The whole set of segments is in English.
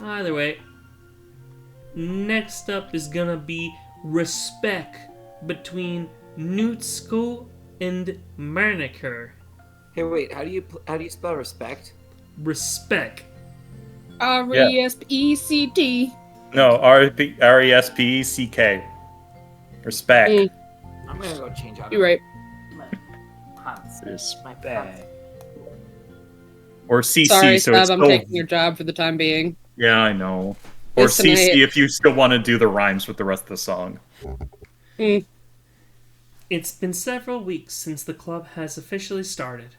Either way, next up is gonna be respect between Natsuki and Manicure. Hey, wait. How do you spell respect? Respect. R-E-S-P-E-C-T. No, R-E-S-P-E-C-K. Respect. I'm gonna go change out. You're right. My pants. Respect. Or CC, Sorry, so Sab, it's I'm still... taking your job for the time being. Yeah, I know. Or Listen, CC if you still want to do the rhymes with the rest of the song. It's been several weeks since the club has officially started.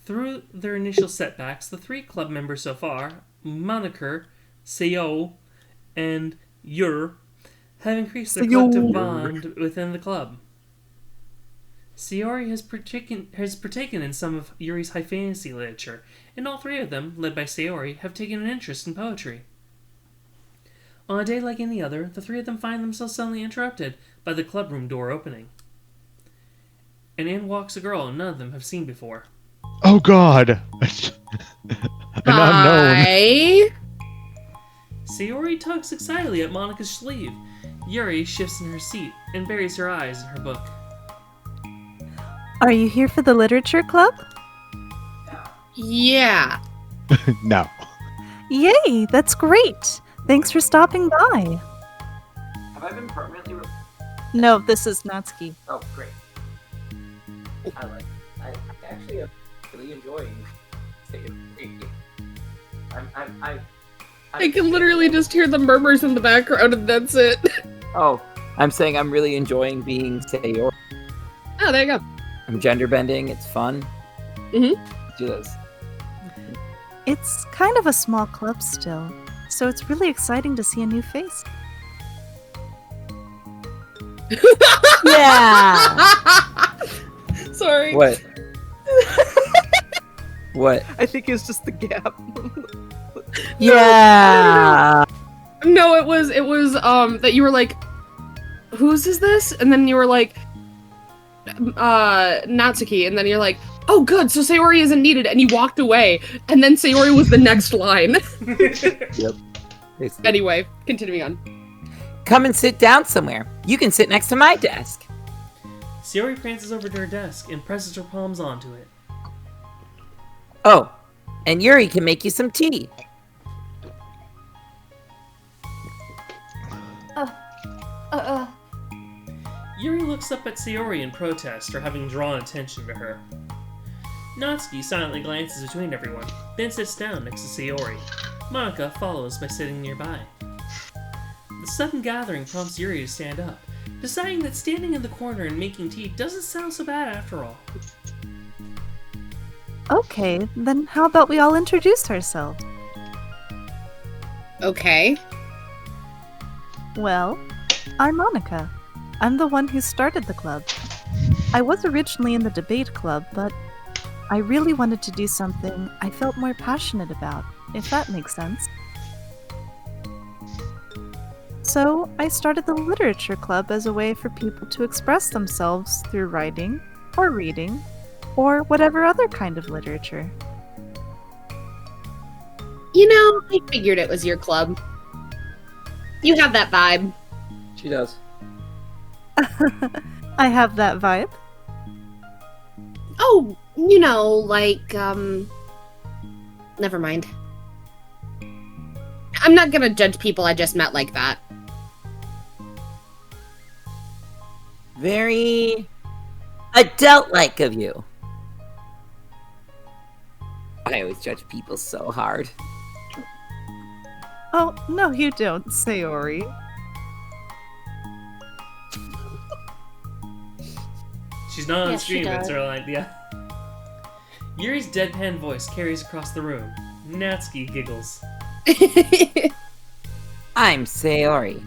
Through their initial setbacks, the 3 club members so far, Moniker, Seo, and Yur, have increased their collective bond within the club. Sayori has partaken in some of Yuri's high fantasy literature, and all 3 of them, led by Sayori, have taken an interest in poetry. On a day like any other, the 3 of them find themselves suddenly interrupted by the clubroom door opening. And in walks a girl none of them have seen before. Oh God! An unknown. Hi. Sayori tugs excitedly at Monica's sleeve. Yuri shifts in her seat and buries her eyes in her book. Are you here for the literature club? Yeah. No. Yay, that's great. Thanks for stopping by. Have I been permanently? No, this is Natsuki. Oh, great. I actually am really enjoying. I can literally just hear the murmurs in the background, and that's it. Oh, I'm saying I'm really enjoying being Sayori. Oh, there you go. I'm gender bending. It's fun. Mhm. Let's do this. It's kind of a small club still, so it's really exciting to see a new face. Yeah! Sorry. What? What? I think it's just the gap. Yeah! No, it was that you were like, whose is this? And then you were like, Natsuki, and then you're like, oh good, so Sayori isn't needed, and you walked away, and then Sayori was the next line. Yep. Anyway, continuing on. Come and sit down somewhere. You can sit next to my desk. Sayori prances over to her desk and presses her palms onto it. Oh, and Yuri can make you some tea. Yuri looks up at Sayori in protest for having drawn attention to her. Natsuki silently glances between everyone, then sits down next to Sayori. Monica follows by sitting nearby. The sudden gathering prompts Yuri to stand up, deciding that standing in the corner and making tea doesn't sound so bad after all. Okay, then how about we all introduce ourselves? Okay. Well, I'm Monica. I'm the one who started the club. I was originally in the debate club, but I really wanted to do something I felt more passionate about, if that makes sense. So I started the literature club as a way for people to express themselves through writing, or reading, or whatever other kind of literature. You know, I figured it was your club. You have that vibe. She does. I have that vibe. Oh, you know, like, never mind. I'm not gonna judge people I just met like that. Very adult-like of you. I always judge people so hard. Oh, no you don't, Sayori. She's not on Yes, she screen, but it's does. her line, yeah. Yuri's deadpan voice carries across the room. Natsuki giggles. I'm Sayori.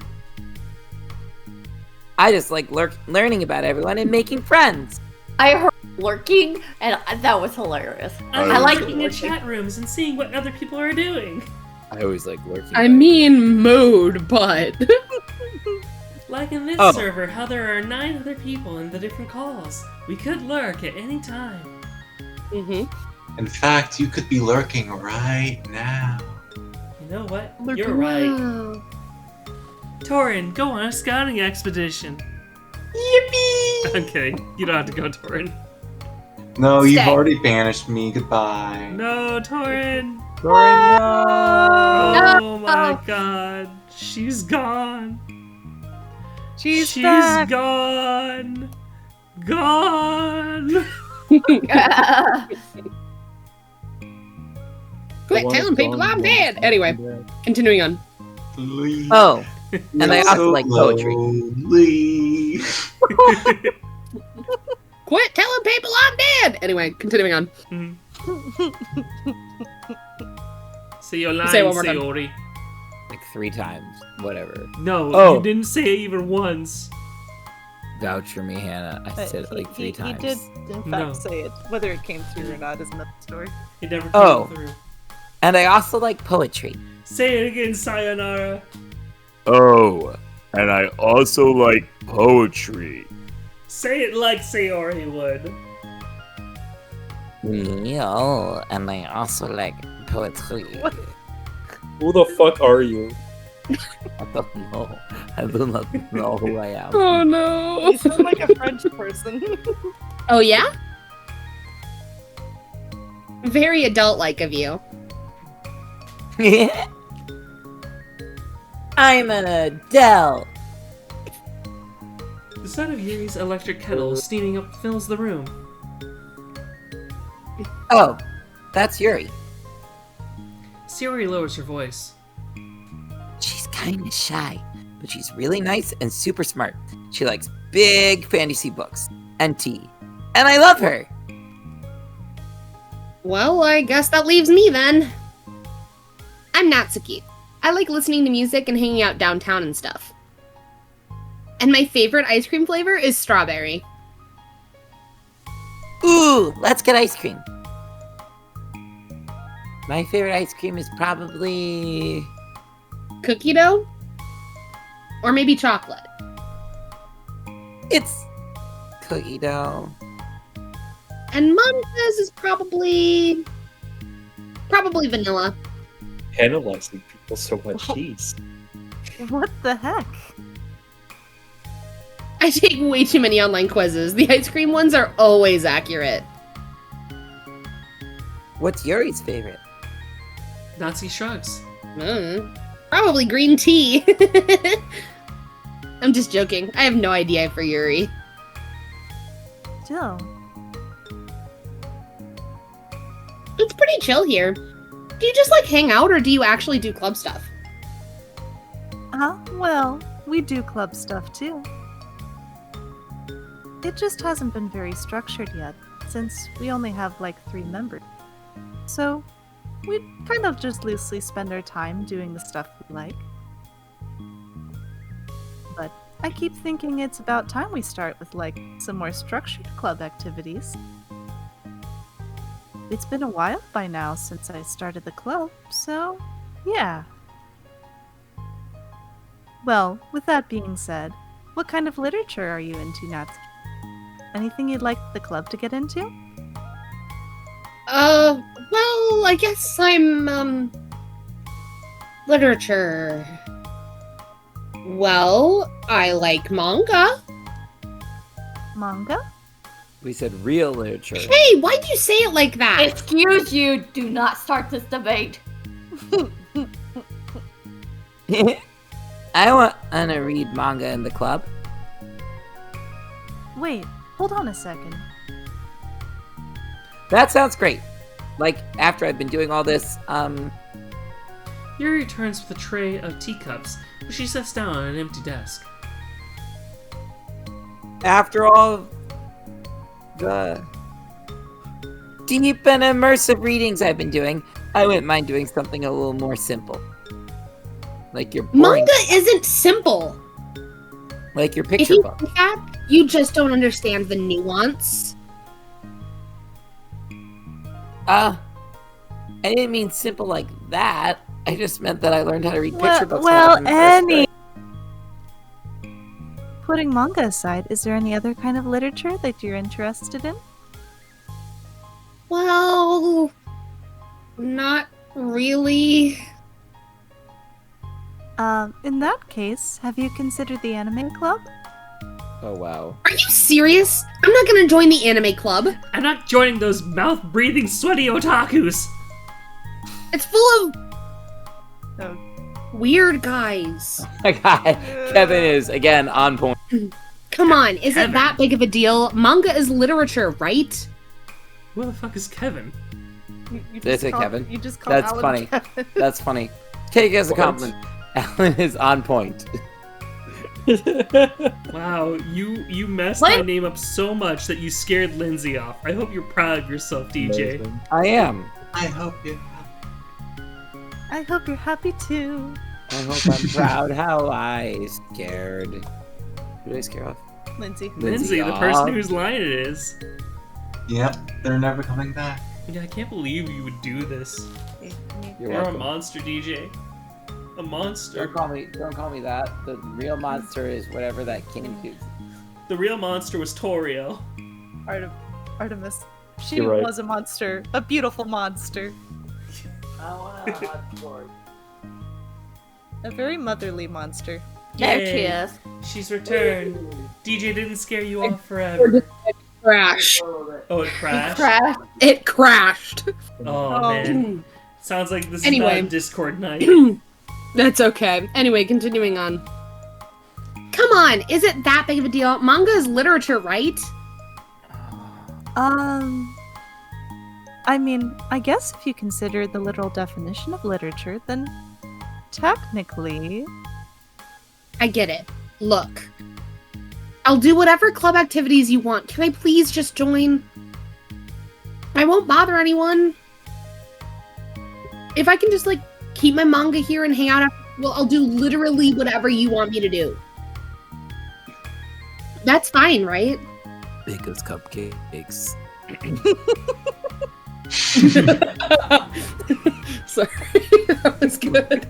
I just like learning about everyone and making friends. I heard lurking, and that was hilarious. I like looking at lurking. chat rooms and seeing what other people are doing. I always like lurking. I mean, mood, but. Like in this Oh. server, how there are 9 other people in the different calls. We could lurk at any time. Mm-hmm. In fact, you could be lurking right now. know what? Lurking You're right. around. Torin, go on a scouting expedition. Yippee! I'm kidding. You don't have to go, Torin. No, you've Stay. already banished me. Goodbye. No, Torin. Torin, Oh my god. She's gone. She's back. Gone. Gone. Quit telling people I'm dead. Anyway, continuing on. Leave. Oh, and I also like poetry. Slowly. Quit telling people I'm dead. Anyway, continuing on. Say your line, Say it one more time. Sayori. Like 3 times. Whatever. No, Oh. you didn't say it even once. Vouch for me, Hannah. I said it like 3 times. He did, in fact, No. say it. Whether it came through or not is another story. It never came Oh. through. And I also like poetry. Say it again, Sayonara. Oh, and I also like poetry. Say it like Sayori would. Leo, and I also like poetry. What? Who the fuck are you? I don't know. I do not know who I am. Oh no. You sound like a French person. Oh yeah? Very adult-like of you. I'm an Adele. The sound of Yuri's electric kettle steaming up fills the room. Oh, that's Yuri. Sayori lowers her voice. She's kind of shy, but she's really nice and super smart. She likes big fantasy books and tea. And I love her. Well, I guess that leaves me then. I'm Natsuki. I like listening to music and hanging out downtown and stuff. And my favorite ice cream flavor is strawberry. Ooh, let's get ice cream. My favorite ice cream is probably... Cookie dough? Or maybe chocolate. It's cookie dough. And Monica's is probably vanilla. Penalizing people so much. Jeez. What the heck? I take way too many online quizzes. The ice cream ones are always accurate. What's Yuri's favorite? Natsuki shrugs. Probably green tea. I'm just joking. I have no idea for Yuri. Still. It's pretty chill here. Do you just like hang out or do you actually do club stuff? Well, we do club stuff too. It just hasn't been very structured yet, since we only have like 3 members. So, we kind of just loosely spend our time doing the stuff we like. But I keep thinking it's about time we start with like some more structured club activities. It's been a while by now since I started the club, so yeah. Well, with that being said, what kind of literature are you into, Natsuki? Anything you'd like the club to get into? Well, I guess I'm, literature. Well, I like manga. Manga? We said real literature. Hey, why'd you say it like that? Excuse you, do not start this debate. I want to read manga in the club. Wait, hold on a second. That sounds great. Like, after I've been doing all this, Yuri returns with a tray of teacups, which she sets down on an empty desk. after all the deep and immersive readings I've been doing, I wouldn't mind doing something a little more simple. Like your boring, Manga isn't simple. like your If picture you book. think that, you just don't understand the nuance. I didn't mean simple like that. I just meant that I learned how to read picture books. when I was Well, in first Annie. grade. Putting manga aside, is there any other kind of literature that you're interested in? Well, not really. In that case, have you considered the anime club? Oh wow. Are you serious? I'm not gonna join the anime club. I'm not joining those mouth-breathing, sweaty otakus. It's full of Oh. weird guys. My God, Kevin is again on point. Come on, is Kevin. it that big of a deal? Manga is literature, right? Who the fuck is Kevin? You That's it, Kevin. You just call That's Alan funny. Kevin. That's funny. Take it as a What? compliment. Alan is on point. Wow, you messed my What? name up so much that you scared Lindsay off. I hope you're proud of yourself, DJ. Amazing. I am. I hope you. I hope you're happy too. I hope I'm proud how I scared. Who did I scare off? Lindsay. Lindsay, the aw. person whose line it is. Yep, they're never coming back. Yeah, I can't believe you would do this. You're You're a welcome. monster, DJ. A monster. Don't call me that. The real monster is whatever that came to. The real monster was Torio. Artemis. She You're right. was a monster. A beautiful monster. A very motherly monster. There Yay. she is. She's returned. DJ didn't scare you off forever. Crash. Oh, it crashed? Crash. It crashed. Oh, man. Sounds like this Anyway. is not a Discord night. That's okay. Anyway, continuing on. Come on, is it that big of a deal? Manga is literature, right? I mean, I guess if you consider the literal definition of literature, then technically. I get it. Look. I'll do whatever club activities you want. Can I please just join? I won't bother anyone. If I can just, like, keep my manga here and hang out after, well, I'll do literally whatever you want me to do. That's fine, right? Bake us cupcakes. Sorry, that was good.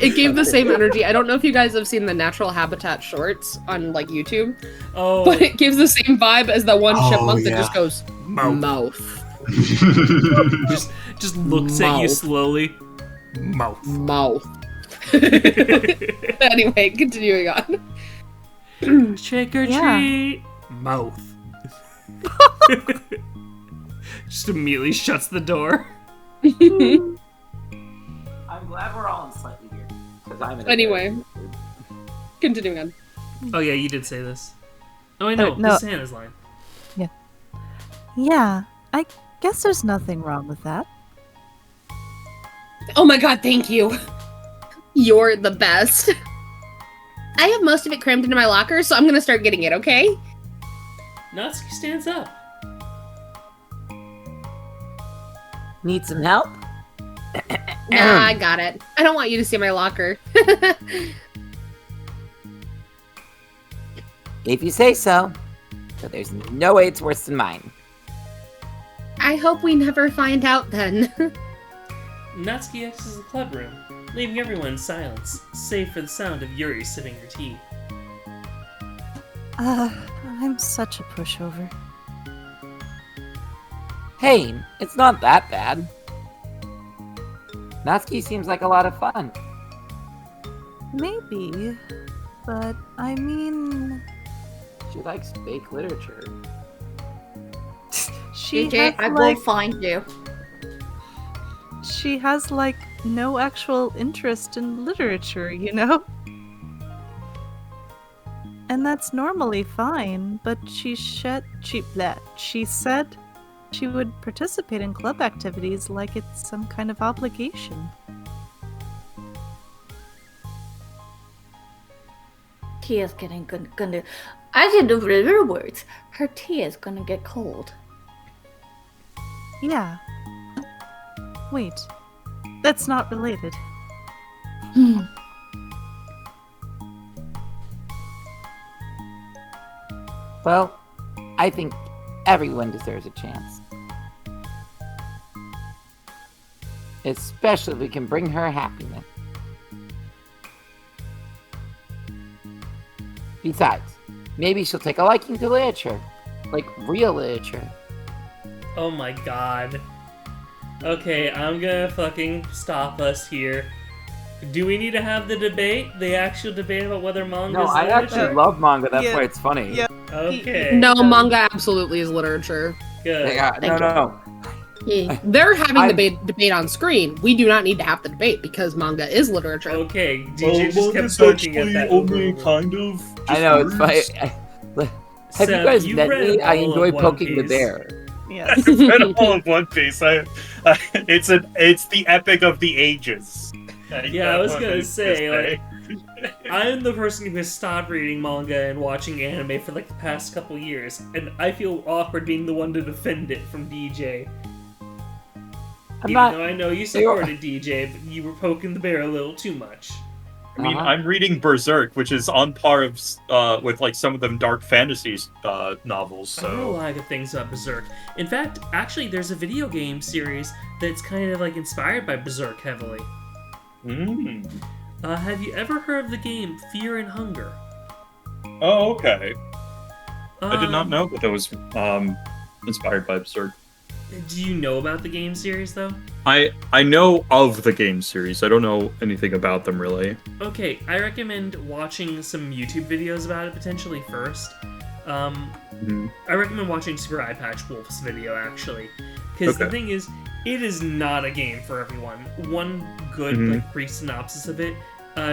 It gave the same energy. I don't know if you guys have seen the Natural Habitat shorts on like YouTube, Oh, but it gives the same vibe as that one Oh, chipmunk that yeah. just goes mouth. mouth, Just looks at you Mouth. slowly. Mouth. mouth. Anyway, continuing on. Trick or Yeah. treat. Mouth. Just immediately shuts the door. I'm glad we're all in slightly weird. Because I'm in a Anyway. very- Continuing on. Oh yeah, you did say this. Oh, I know. no. This is Hannah's line. Yeah, I guess there's nothing wrong with that. Oh my god, thank you. You're the best. I have most of it crammed into my locker, so I'm gonna start getting it, okay? Natsuki stands up. Need some help? Nah, I got it. I don't want you to see my locker. If you say so. But there's no way it's worse than mine. I hope we never find out then. Natsuki exits the club room, leaving everyone in silence, save for the sound of Yuri sipping her tea. I'm such a pushover. Hey, it's not that bad. Natsuki seems like a lot of fun. Maybe, but I mean, She likes fake literature. she DJ, I has will like find you. she has like no actual interest in literature, you know? And that's normally fine, but she said she said she would participate in club activities like it's some kind of obligation. Tea is getting gonna. As in the river words, her tea is gonna get cold. Yeah. Wait. That's not related. Well, I think everyone deserves a chance. Especially if we can bring her happiness. Besides, maybe she'll take a liking to literature. Like real literature. Oh my god. Okay, I'm gonna fucking stop us here. Do we need to have the debate? The actual debate about whether manga No, is I literature? actually love manga. That's Yeah. why it's funny. Yeah. Okay. No, manga absolutely is literature. Good. Yeah, Thank no. Yeah. They're having I- the debate on screen. We do not need to have the debate because manga is literature. Okay, Well, DJ just kept it's poking at actually that. only over. kind of. I know, it's words. funny. Have you Seb, guys you've met read me? I all of enjoy One poking the Piece. bear. Yes. I've read all of One Piece. It's the epic of the ages. Yeah, I was gonna say, I'm the person who has stopped reading manga and watching anime for like the past couple years, and I feel awkward being the one to defend it from DJ. I'm Even not. though I know you supported DJ, but you were poking the bear a little too much. I mean, Uh-huh. I'm reading Berserk, which is on par of, with like some of them dark fantasy novels. I know a So lot of good things about Berserk. In fact, actually, there's a video game series that's kind of like inspired by Berserk heavily. Have you ever heard of the game Fear and Hunger? Oh, okay. I did not Um, know that it was inspired by Berserk. Do you know about the game series, though? I know of the game series. I don't know anything about them really. Okay, I recommend watching some YouTube videos about it potentially first. I recommend watching Super Eye Patch Wolf's video, actually. Because the Okay. thing is, it is not a game for everyone. One good, like, brief synopsis of it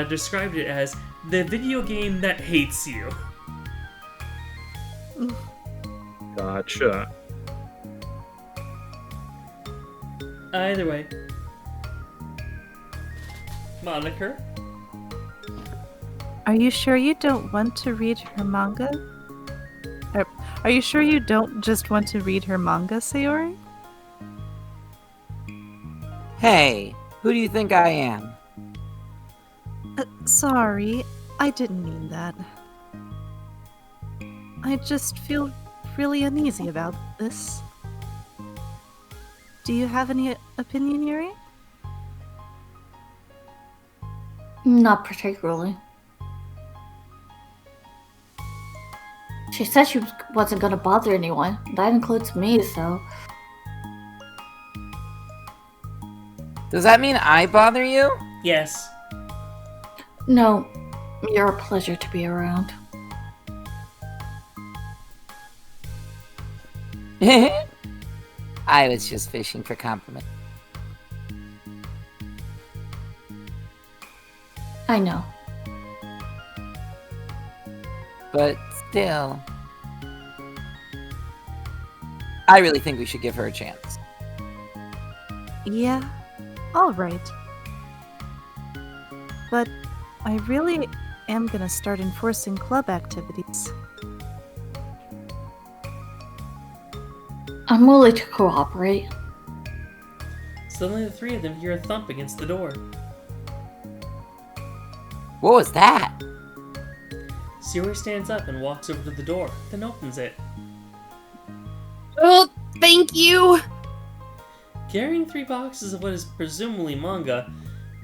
described it as the video game that hates you. Gotcha. Either way. Moniker? Are you sure you don't want to read her manga? Are you sure you don't just want to read her manga, Sayori? Hey, who do you think I am? Sorry, I didn't mean that. I just feel really uneasy about this. Do you have any opinion, Yuri? Not particularly. She said she wasn't gonna bother anyone. That includes me, so. Does that mean I bother you? Yes. No, you're a pleasure to be around. I was just fishing for compliment. I know. But still, I really think we should give her a chance. Yeah, alright. But I really am gonna start enforcing club activities. I'm willing to cooperate. Suddenly the three of them hear a thump against the door. What was that? Sayori stands up and walks over to the door, then opens it. Oh, thank you! Carrying 3 boxes of what is presumably manga,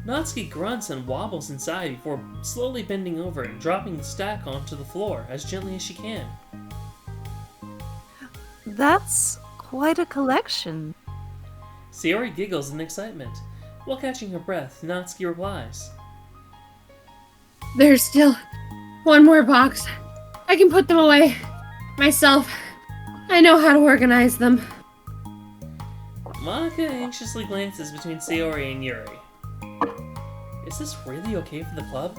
Natsuki grunts and wobbles inside before slowly bending over and dropping the stack onto the floor as gently as she can. That's quite a collection. Sayori giggles in excitement. While catching her breath, Natsuki replies, There's still one more box. I can put them away myself. I know how to organize them. Monica anxiously glances between Sayori and Yuri. Is this really okay for the club?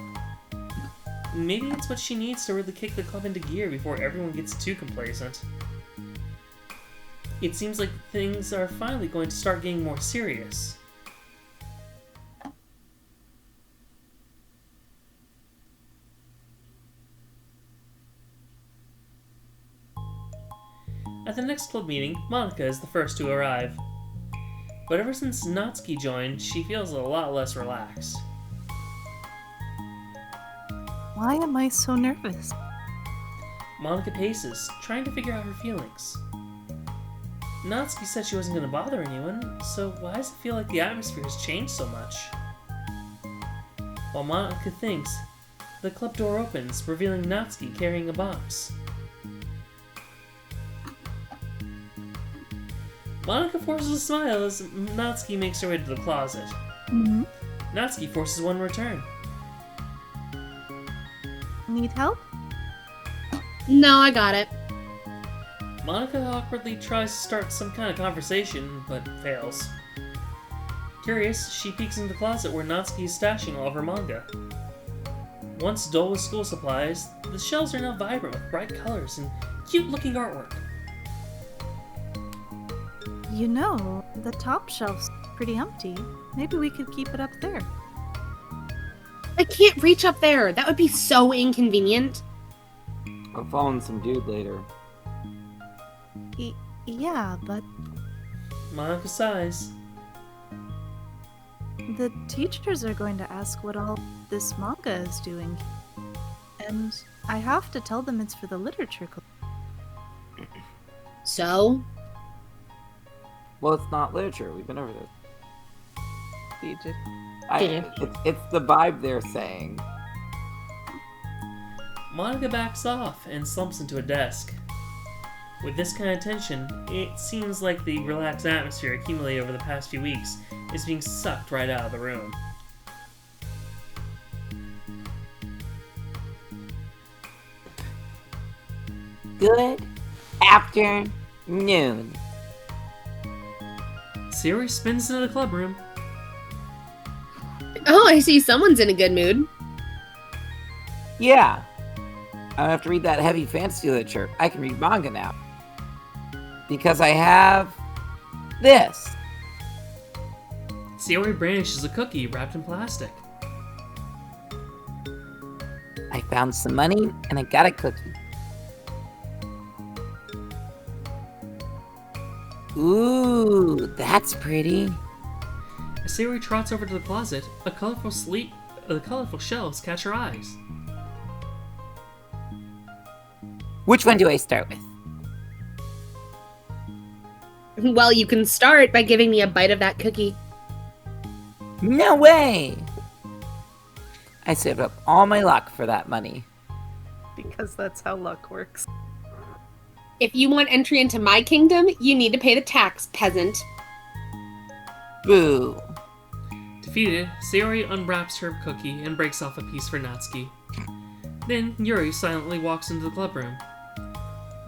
Maybe it's what she needs to really kick the club into gear before everyone gets too complacent. It seems like things are finally going to start getting more serious. At the next club meeting, Monica is the first to arrive. But ever since Natsuki joined, she feels a lot less relaxed. Why am I so nervous? Monica paces, trying to figure out her feelings. Natsuki said she wasn't going to bother anyone, so why does it feel like the atmosphere has changed so much? While Monica thinks, the club door opens, revealing Natsuki carrying a box. Monica forces a smile as Natsuki makes her way to the closet. Natsuki forces one in return. Need help? No, I got it. Monica awkwardly tries to start some kind of conversation, but fails. Curious, she peeks into the closet where Natsuki is stashing all of her manga. Once dull with school supplies, the shelves are now vibrant with bright colors and cute-looking artwork. You know, the top shelf's pretty empty. Maybe we could keep it up there. I can't reach up there. That would be so inconvenient. I'll phone some dude later. Yeah, but Monica sighs. the teachers are going to ask what all this manga is doing. And I have to tell them it's for the literature club. So? Well, it's not literature. We've been over this. DJ. It's the vibe they're saying. Monica backs off and slumps into a desk. With this kind of tension, it seems like the relaxed atmosphere accumulated over the past few weeks is being sucked right out of the room. Good afternoon. Sayori spins into the club room. Oh, I see someone's in a good mood. Yeah. I don't have to read that heavy fantasy literature. I can read manga now. Because I have this. Sayori brandishes a cookie wrapped in plastic. I found some money and I got a cookie. Ooh, that's pretty. As Sayori trots over to the closet, the colorful shelves catch her eyes. Which one do I start with? Well, you can start by giving me a bite of that cookie. No way! I saved up all my luck for that money. Because that's how luck works. If you want entry into my kingdom, you need to pay the tax, peasant. Boo. Defeated, Sayori unwraps her cookie and breaks off a piece for Natsuki. Then Yuri silently walks into the club room.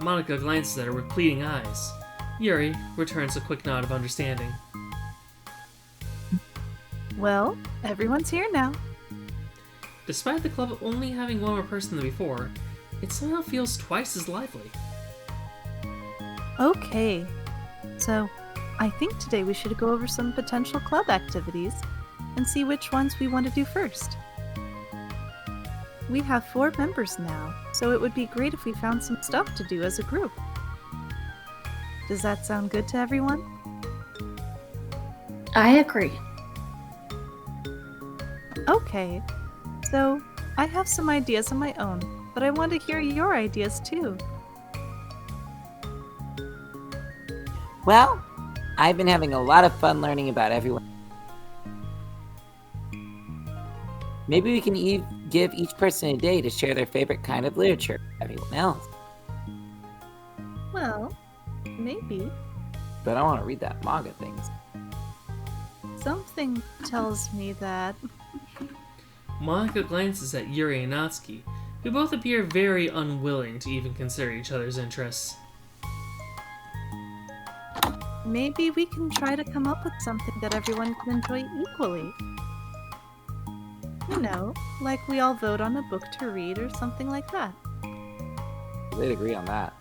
Monica glances at her with pleading eyes. Yuri returns a quick nod of understanding. Well, everyone's here now. Despite the club only having one more person than before, it somehow feels twice as lively. Okay. So, I think today we should go over some potential club activities and see which ones we want to do first. We have 4 members now, so it would be great if we found some stuff to do as a group. Does that sound good to everyone? I agree. Okay. So, I have some ideas of my own, but I want to hear your ideas too. Well, I've been having a lot of fun learning about everyone. Maybe we can give each person a day to share their favorite kind of literature with everyone else. Well, maybe. But I want to read that manga things. Something tells me that... Monica glances at Yuri and Natsuki, who both appear very unwilling to even consider each other's interests. Maybe we can try to come up with something that everyone can enjoy equally. You know, like we all vote on a book to read or something like that. They'd agree on that.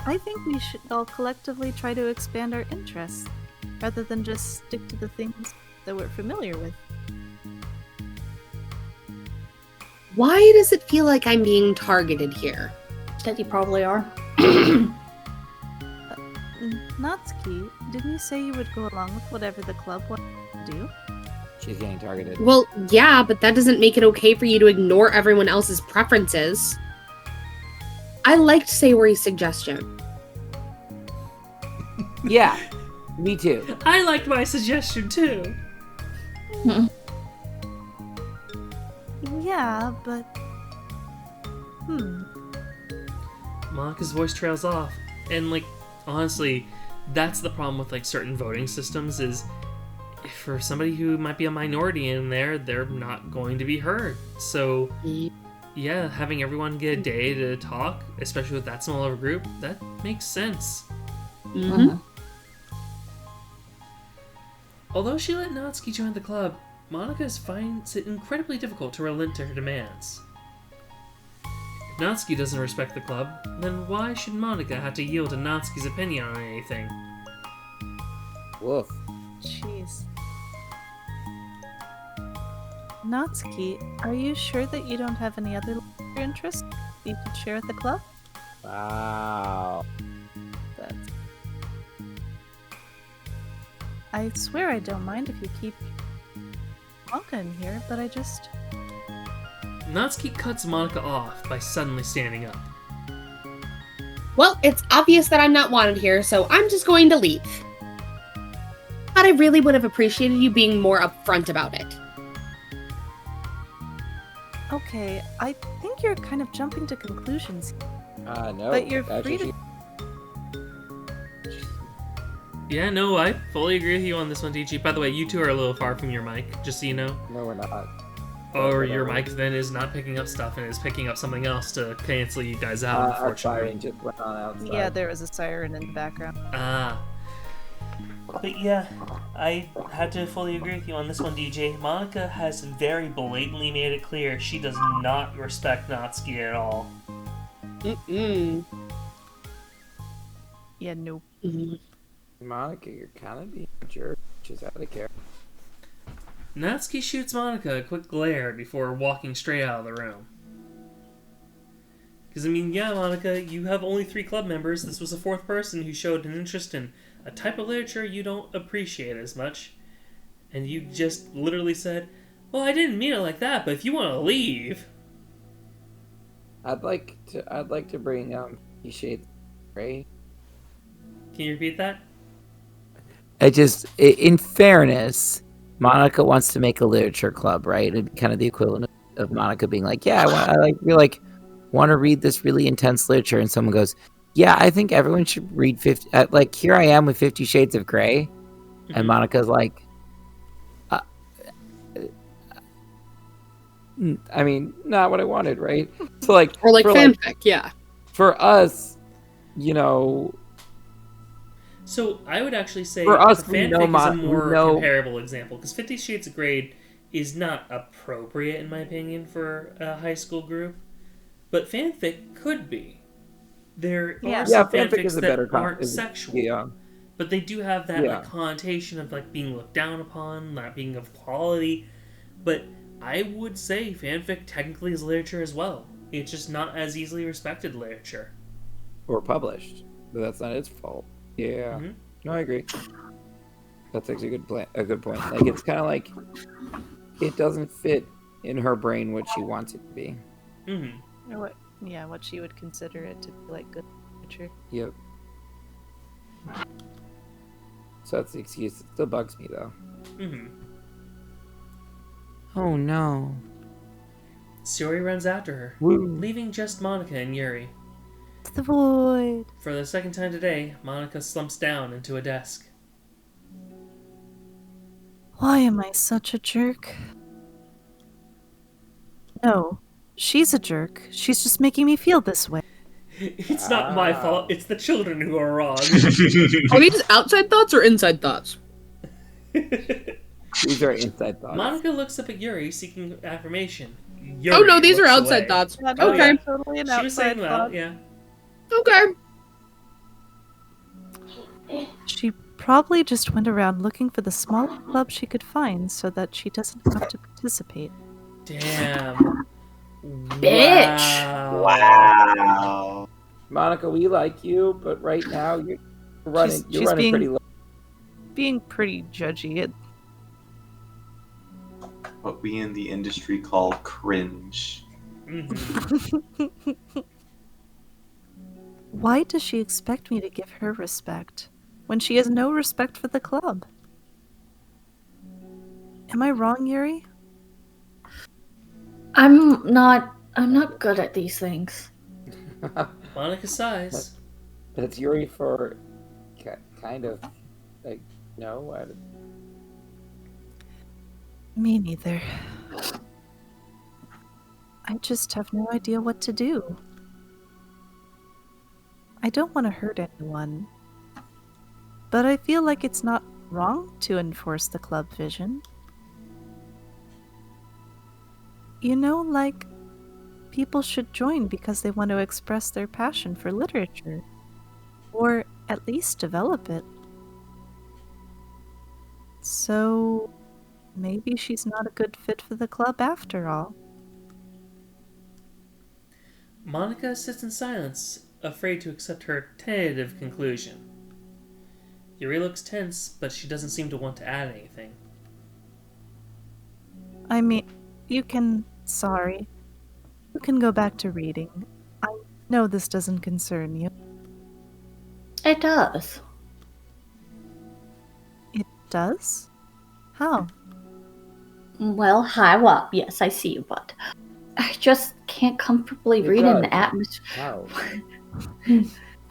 I think we should all collectively try to expand our interests, rather than just stick to the things that we're familiar with. Why does it feel like I'm being targeted here? That you probably are. Natsuki, didn't you say you would go along with whatever the club wanted to do? She's getting targeted. Well, yeah, but that doesn't make it okay for you to ignore everyone else's preferences. I liked Sayori's suggestion. Yeah, me too. I liked my suggestion too. Yeah, but... Monica's voice trails off, and honestly, that's the problem with certain voting systems is for somebody who might be a minority in there, they're not going to be heard. So, yeah, having everyone get a day to talk, especially with that small of a group, that makes sense. Mm-hmm. Although she let Natsuki join the club, Monica finds it incredibly difficult to relent to her demands. If Natsuki doesn't respect the club, then why should Monica have to yield to Natsuki's opinion on anything? Woof. Jeez. Natsuki, are you sure that you don't have any other interests you could share at the club? Wow. That's... I swear I don't mind if you keep Monica in here, but I just... Natsuki cuts Monica off by suddenly standing up. Well, it's obvious that I'm not wanted here, so I'm just going to leave. But I really would have appreciated you being more upfront about it. Okay, I think you're kind of jumping to conclusions. No. But you're actually, free to... Yeah, no, I fully agree with you on this one, DG. By the way, you two are a little far from your mic, just so you know. No, we're not. Or your mic then is not picking up stuff and is picking up something else to cancel you guys out, Our unfortunately. siren just went on outside. Yeah, there was a siren in the background. Ah. But yeah, I had to fully agree with you on this one, DJ. Monica has very blatantly made it clear she does not respect Natsuki at all. Mm-mm. Yeah, no. Monica, you're kind of being a jerk. Just out of care. Natsuki shoots Monica a quick glare before walking straight out of the room. Because, I mean, yeah, Monica, you have only 3 club members. This was a 4th person who showed an interest in a type of literature you don't appreciate as much. And you just literally said, well, I didn't mean it like that, but if you want to leave... I'd like to bring 50 Shades of Grey. Can you repeat that? In fairness, Monica wants to make a literature club, right? It'd be kind of the equivalent of Monica being like, yeah, I want to read this really intense literature, and someone goes, yeah, I think everyone should read 50. Like, here I am with 50 Shades of Grey, and Monica's like, I mean, not what I wanted, right? So like, or like fanfic, yeah. For us, you know. So I would actually say for us, fanfic is a more comparable example, because 50 Shades of Grey is not appropriate, in my opinion, for a high school group, but fanfic could be. There are some fanfics that aren't sexual, but they do have that like, connotation of like being looked down upon, not being of quality. But I would say fanfic technically is literature as well. It's just not as easily respected literature. Or published, but that's not its fault. Yeah, no, I agree. That's actually a good point. Like, it's kind of like it doesn't fit in her brain what she wants it to be. Or what she would consider it to be like good literature. Yep. So that's the excuse. It still bugs me though. Oh no. Sayori runs after her, leaving just Monica and Yuri. The void. For the 2nd time today, Monica slumps down into a desk. Why am I such a jerk? No, she's a jerk. She's just making me feel this way. It's not my fault. It's the children who are wrong. Are these outside thoughts or inside thoughts? These are inside thoughts. Monica looks up at Yuri, seeking affirmation. Oh no, these are outside thoughts. Yeah, okay. Yeah, totally an she was saying that, yeah. Okay. She probably just went around looking for the smallest club she could find so that she doesn't have to participate. Damn. Bitch. Wow. Monica, we like you, but right now you're running. You're running pretty low. Being pretty judgy. What we in the industry call cringe. Why does she expect me to give her respect when she has no respect for the club? Am I wrong, Yuri? I'm not good at these things. Monica sighs. That's Yuri for kind of like no. Me neither. I just have no idea what to do. I don't want to hurt anyone, but I feel like it's not wrong to enforce the club vision. You know, like, people should join because they want to express their passion for literature, or at least develop it. So, maybe she's not a good fit for the club after all. Monica sits in silence, afraid to accept her tentative conclusion. Yuri looks tense, but she doesn't seem to want to add anything. I mean, sorry. You can go back to reading. I know this doesn't concern you. It does. It does? How? Well, yes, I see, but I just can't comfortably read in an atmosphere Wow.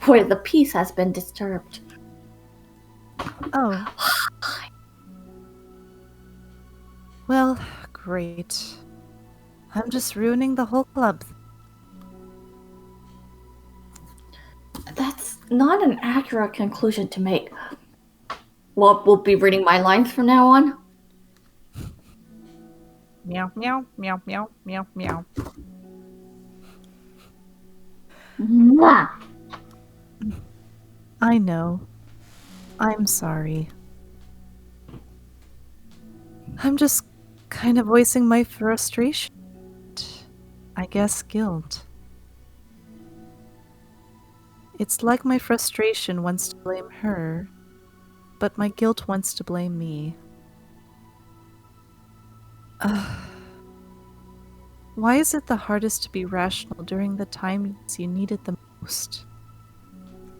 where the peace has been disturbed. Oh. Well, great. I'm just ruining the whole club. That's not an accurate conclusion to make. Well, we'll be reading my lines from now on. Meow, meow, meow, meow, meow, meow. Mwah. I know. I'm sorry. I'm just kind of voicing my frustration. I guess guilt. It's like my frustration wants to blame her, but my guilt wants to blame me. Why is it the hardest to be rational during the times you need it the most?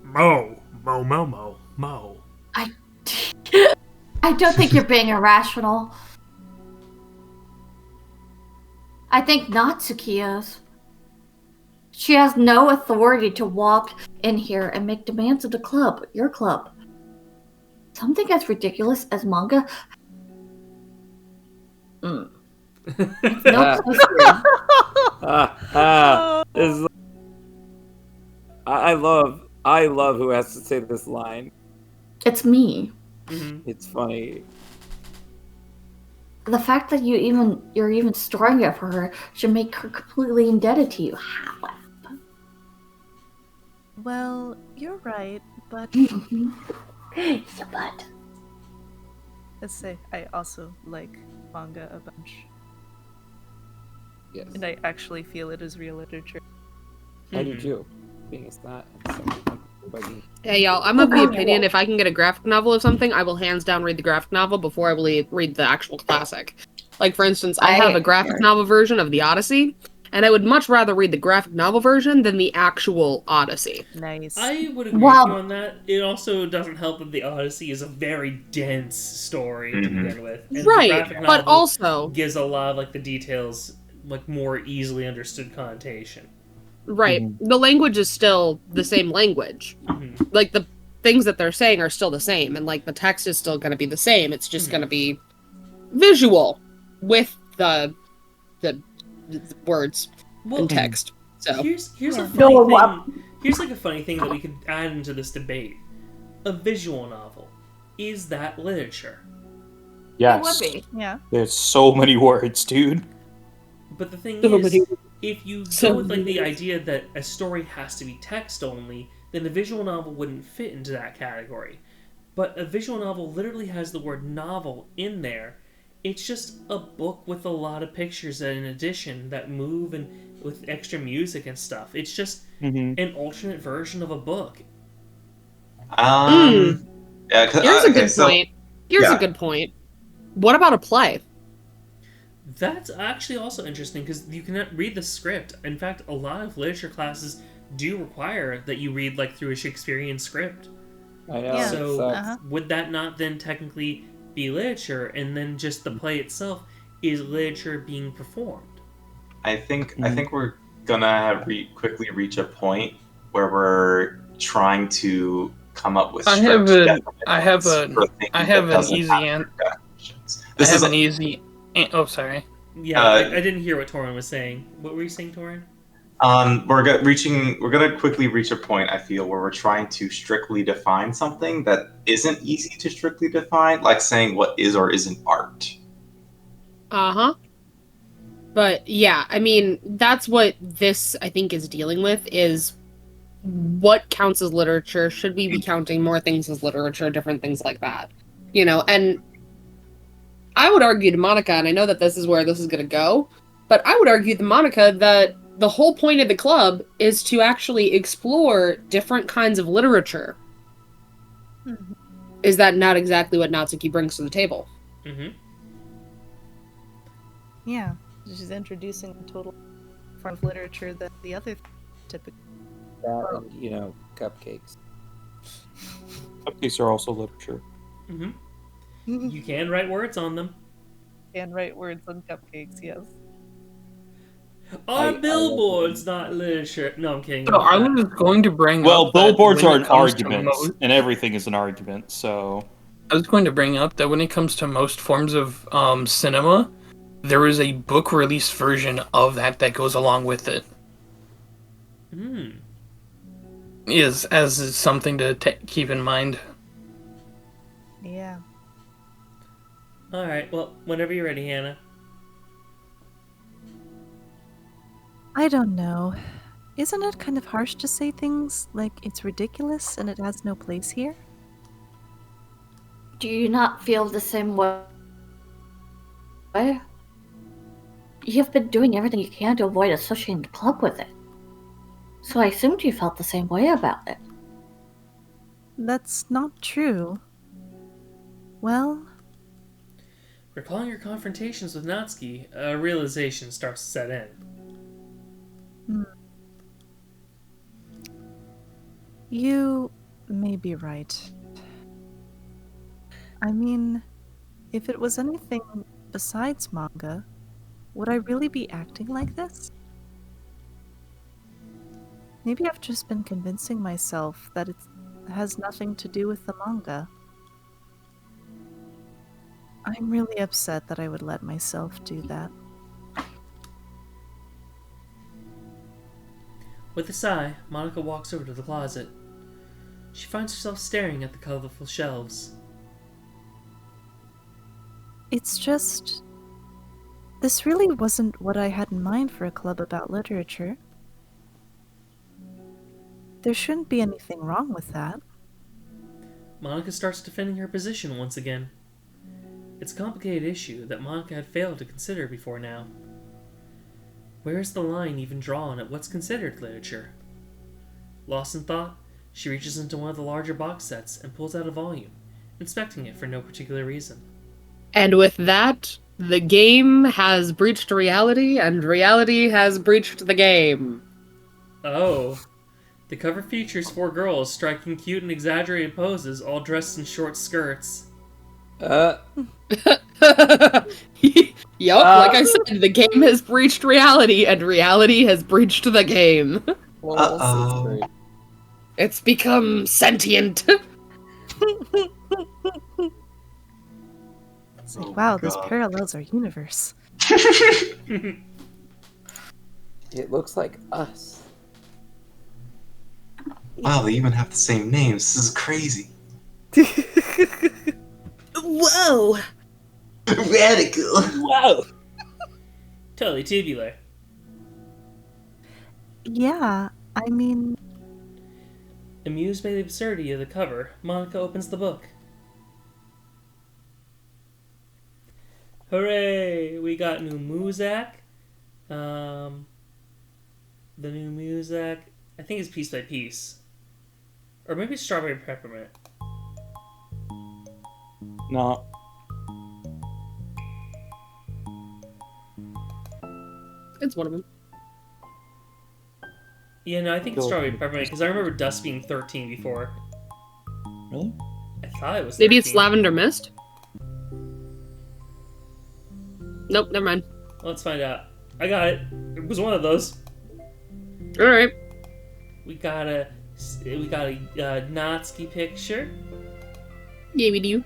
Mo. I don't think you're being irrational. I think Natsuki is. She has no authority to walk in here and make demands of the club, your club. Something as ridiculous as manga. No place here. This is- I love who has to say this line. It's me. Mm-hmm. It's funny. The fact that you're even storing it for her should make her completely indebted to you. How? Well, you're right, but Yeah, but let's say I also like manga a bunch. Yes. And I actually feel it is real literature. I do too. Being it's not. Hey y'all, I'm of the opinion if I can get a graphic novel of something, I will hands down read the graphic novel before I will read the actual classic. Like for instance, I have a graphic novel version of the Odyssey, and I would much rather read the graphic novel version than the actual Odyssey. Nice. I would agree with you on that. It also doesn't help that the Odyssey is a very dense story to begin with. And the graphic Right, but novel also gives a lot of like the details like more easily understood connotation. right, the language is still the same language. Like the things that they're saying are still the same, and like the text is still going to be the same. It's just going to be visual with the words and text. So here's a funny thing. Here's like a funny thing that we could add into this debate. A visual novel, is that literature? Yes. It would be. Yeah. There's so many words, dude. But the thing is, if you go with like the idea that a story has to be text only, then a visual novel wouldn't fit into that category. But a visual novel literally has the word novel in there. It's just a book with a lot of pictures in addition that move and with extra music and stuff. It's just an alternate version of a book. Yeah, here's a good point. Here's a good point. What about a play? That's actually also interesting because you cannot read the script. In fact, a lot of literature classes do require that you read like through a Shakespearean script. I know. Yeah. So would that not then technically be literature, and then just the play itself is literature being performed? I think we're gonna quickly reach a point where we're trying to come up with. I have an easy Oh, sorry. Yeah, I didn't hear what Torin was saying. What were you saying, Torin? We're gonna quickly reach a point, I feel, where we're trying to strictly define something that isn't easy to strictly define, like saying what is or isn't art. Uh-huh. But yeah, I mean, that's what this, I think, is dealing with, is what counts as literature. Should we be counting more things as literature, different things like that? You know, and I would argue to Monica, and I know that this is where this is going to go, but I would argue to Monica that the whole point of the club is to actually explore different kinds of literature. Mhm. Is that not exactly what Natsuki brings to the table? Mm-hmm. Yeah, she's introducing a total form of literature that the other typically. That and, cupcakes. Cupcakes are also literature. Mm-hmm. You can write words on them. And write words on cupcakes, yes. Are billboards not literature? No, I'm kidding. So I was going to bring Well, up that billboards when are it an comes to argument, and everything is an argument, so... I was going to bring up that when it comes to most forms of cinema, there is a book release version of that goes along with it. Hmm. Is something to keep in mind. Yeah. Alright, well, whenever you're ready, Hannah. I don't know. Isn't it kind of harsh to say things like it's ridiculous and it has no place here? Do you not feel the same way? You've been doing everything you can to avoid associating the club with it. So I assumed you felt the same way about it. That's not true. Well, Recalling your confrontations with Natsuki, a realization starts to set in. you may be right. I mean, if it was anything besides manga, would I really be acting like this? Maybe I've just been convincing myself that it has nothing to do with the manga. I'm really upset that I would let myself do that. With a sigh, Monica walks over to the closet. She finds herself staring at the colorful shelves. It's just... this really wasn't what I had in mind for a club about literature. There shouldn't be anything wrong with that. Monica starts defending her position once again. It's a complicated issue that Monica had failed to consider before now. Where is the line even drawn at what's considered literature? Lost in thought, she reaches into one of the larger box sets and pulls out a volume, inspecting it for no particular reason. And with that, the game has breached reality, and reality has breached the game. Oh. The cover features 4 girls striking cute and exaggerated poses, all dressed in short skirts. Yup, like I said, the game has breached reality, and reality has breached the game. Uh-oh. It's become sentient. It's like, wow, this parallels our universe. It looks like us. Wow, they even have the same names. This is crazy. Whoa! Radical! Wow! Totally tubular. Yeah, I mean... Amused by the absurdity of the cover, Monica opens the book. Hooray! We got new Muzak. The new Muzak, I think it's Piece by Piece. Or maybe it's Strawberry Peppermint. No. It's one of them. Yeah, no, I think it's Cool. Strawberry Peppermint, because I remember Dust being 13 before. Really? I thought it was 13. Maybe it's Lavender Mist? Nope, never mind. Let's find out. I got it. It was one of those. Alright. We got a Natsuki picture. Yeah, we do.